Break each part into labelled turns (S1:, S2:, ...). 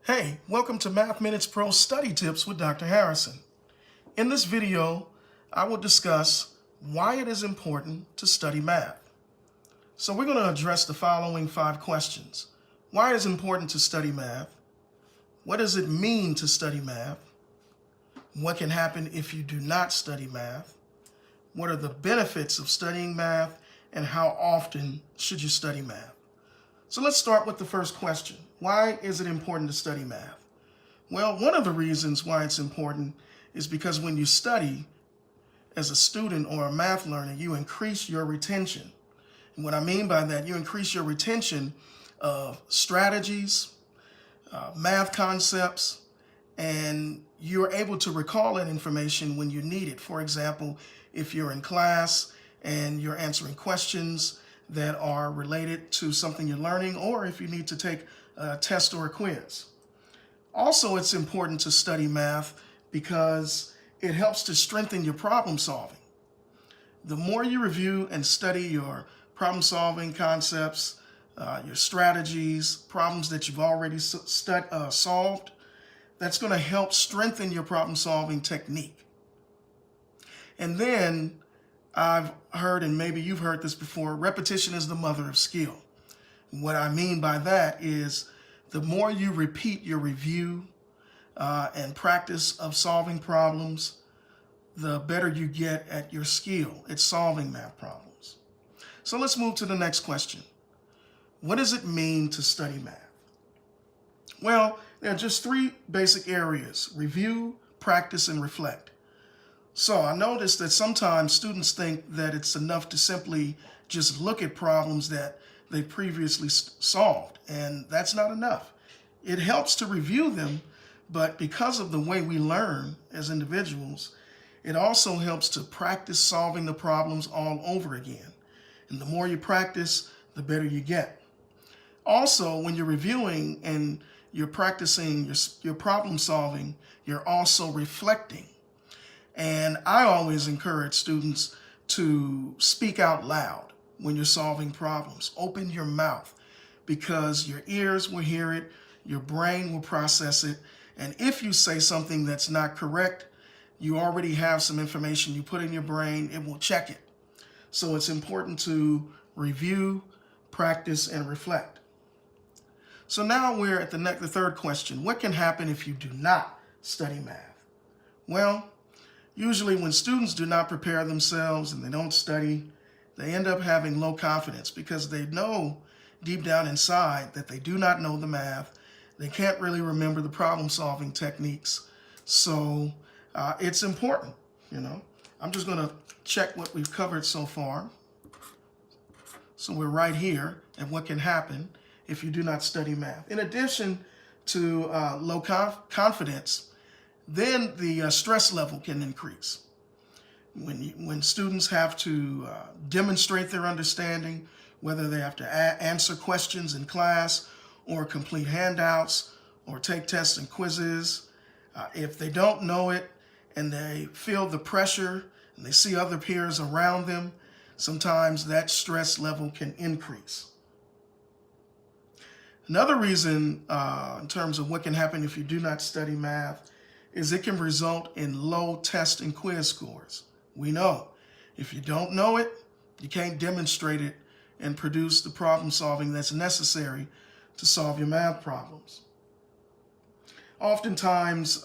S1: Hey, welcome to Math Minutes Pro Study Tips with Dr. Harrison. In this video, I will discuss why it is important to study math. So we're going to address the following 5 questions. Why is it important to study math? What does it mean to study math? What can happen if you do not study math? What are the benefits of studying math? And how often should you study math? So let's start with the first question. Why is it important to study math? Well, one of the reasons why it's important is because when you study as a student or a math learner, you increase your retention. And what I mean by that, you increase your retention of strategies, math concepts, and you're able to recall that information when you need it. For example, if you're in class and you're answering questions that are related to something you're learning, or if you need to take a test or a quiz. Also, it's important to study math because it helps to strengthen your problem solving. The more you review and study your problem solving concepts, your strategies, problems that you've already solved, that's going to help strengthen your problem solving technique. And then I've heard, and maybe you've heard this before, repetition is the mother of skill. What I mean by that is the more you repeat your review and practice of solving problems, the better you get at your skill at solving math problems. So let's move to the next question. What does it mean to study math? Well, there are just 3 basic areas: review, practice, and reflect. So I noticed that sometimes students think that it's enough to simply just look at problems that they previously solved, and that's not enough. It helps to review them, but because of the way we learn as individuals, it also helps to practice solving the problems all over again. And the more you practice, the better you get. Also, when you're reviewing and you're practicing your problem solving, you're also reflecting. And I always encourage students to speak out loud when you're solving problems. Open your mouth, because your ears will hear it, your brain will process it, and if you say something that's not correct, you already have some information you put in your brain, it will check it. So it's important to review, practice, and reflect. So now we're at the third question. What can happen if you do not study math? Well, usually when students do not prepare themselves and they don't study, they end up having low confidence because they know deep down inside that they do not know the math. They can't really remember the problem-solving techniques. So it's important, I'm just going to check what we've covered so far. So we're right here at what can happen if you do not study math. In addition to low confidence, then the stress level can increase. When students have to demonstrate their understanding, whether they have to answer questions in class or complete handouts or take tests and quizzes, if they don't know it and they feel the pressure and they see other peers around them, sometimes that stress level can increase. Another reason in terms of what can happen if you do not study math is it can result in low test and quiz scores. We know if you don't know it, you can't demonstrate it and produce the problem solving that's necessary to solve your math problems. Oftentimes,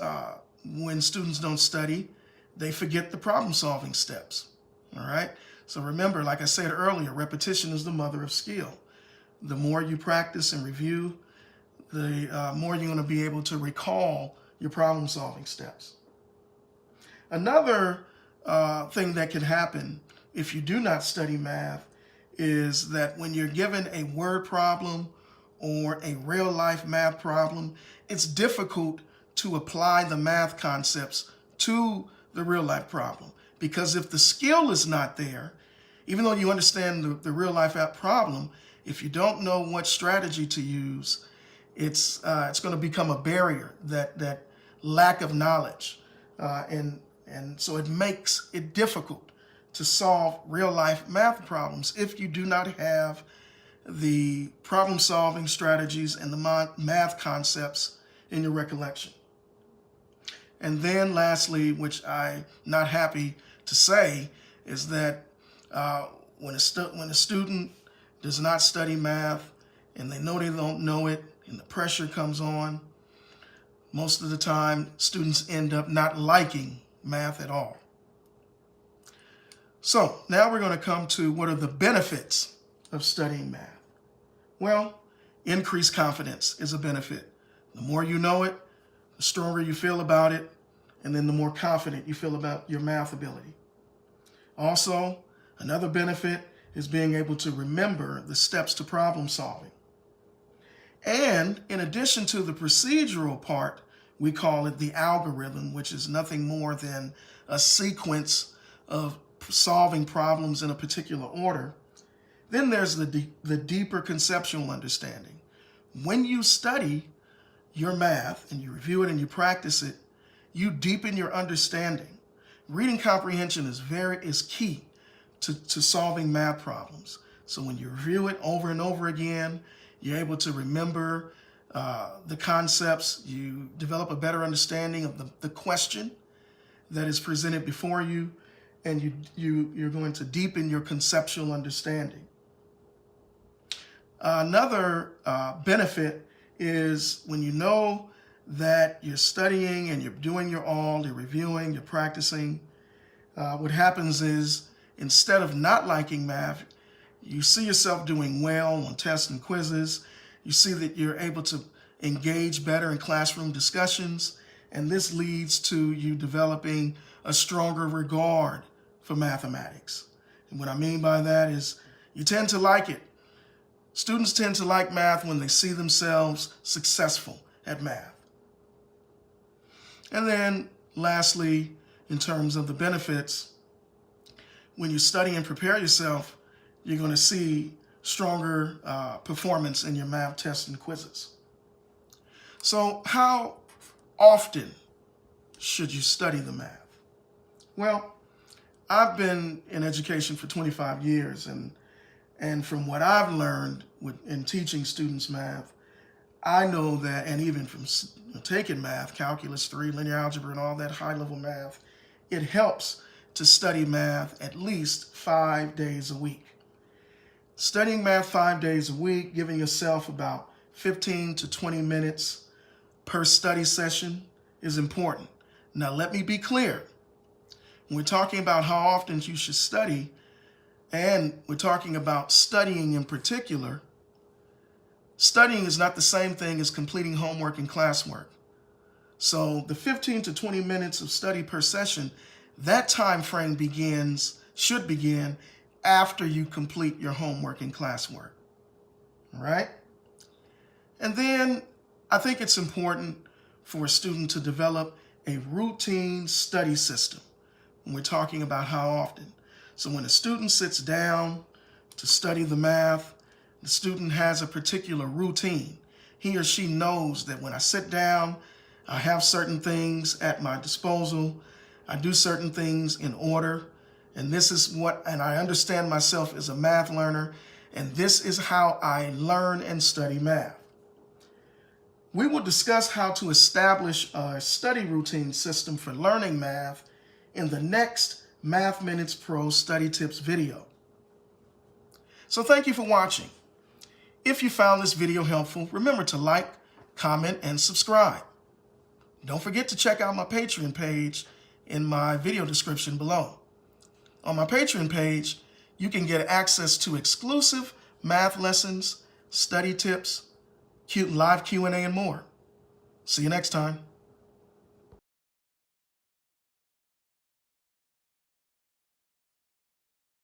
S1: when students don't study, they forget the problem solving steps. All right? So remember, like I said earlier, repetition is the mother of skill. The more you practice and review, the more you're going to be able to recall your problem solving steps. Another thing that can happen if you do not study math is that when you're given a word problem or a real life math problem, it's difficult to apply the math concepts to the real life problem. Because if the skill is not there, even though you understand the real life problem, if you don't know what strategy to use, it's going to become a barrier, that lack of knowledge. And so it makes it difficult to solve real life math problems if you do not have the problem solving strategies and the math concepts in your recollection. And then lastly, which I'm not happy to say, is that when a student does not study math and they know they don't know it and the pressure comes on, most of the time students end up not liking math at all. So now we're going to come to what are the benefits of studying math. Well, increased confidence is a benefit. The more you know it, the stronger you feel about it, and then the more confident you feel about your math ability. Also, another benefit is being able to remember the steps to problem solving. And in addition to the procedural part, we call it the algorithm, which is nothing more than a sequence of solving problems in a particular order. Then there's the deeper conceptual understanding. When you study your math and you review it and you practice it, you deepen your understanding. Reading comprehension is key to solving math problems. So when you review it over and over again, you're able to remember the concepts. You develop a better understanding of the question that is presented before you, and you're going to deepen your conceptual understanding. Another benefit is when you know that you're studying and you're doing your all, you're reviewing, you're practicing, what happens is instead of not liking math, you see yourself doing well on tests and quizzes. You see that you're able to engage better in classroom discussions, and this leads to you developing a stronger regard for mathematics. And what I mean by that is you tend to like it. Students tend to like math when they see themselves successful at math. And then lastly, in terms of the benefits, when you study and prepare yourself, you're going to see stronger performance in your math tests and quizzes. So how often should you study the math? Well, I've been in education for 25 years, and from what I've learned in teaching students math, I know that, and even from taking math, calculus 3, linear algebra, and all that high-level math, it helps to study math at least 5 days a week. Studying math 5 days a week, giving yourself about 15 to 20 minutes per study session is important. Now, let me be clear. When we're talking about how often you should study, and we're talking about studying in particular, studying is not the same thing as completing homework and classwork. So the 15 to 20 minutes of study per session, that time frame should begin after you complete your homework and classwork. All right? And then I think it's important for a student to develop a routine study system when we're talking about how often. So when a student sits down to study the math, the student has a particular routine. He or she knows that when I sit down, I have certain things at my disposal. I do certain things in order, and I understand myself as a math learner, and this is how I learn and study math. We will discuss how to establish a study routine system for learning math in the next Math Minutes Pro Study Tips video. So thank you for watching. If you found this video helpful, remember to like, comment, and subscribe. Don't forget to check out my Patreon page in my video description below. On my Patreon page, you can get access to exclusive math lessons, study tips, live Q&A, and more. See you next time.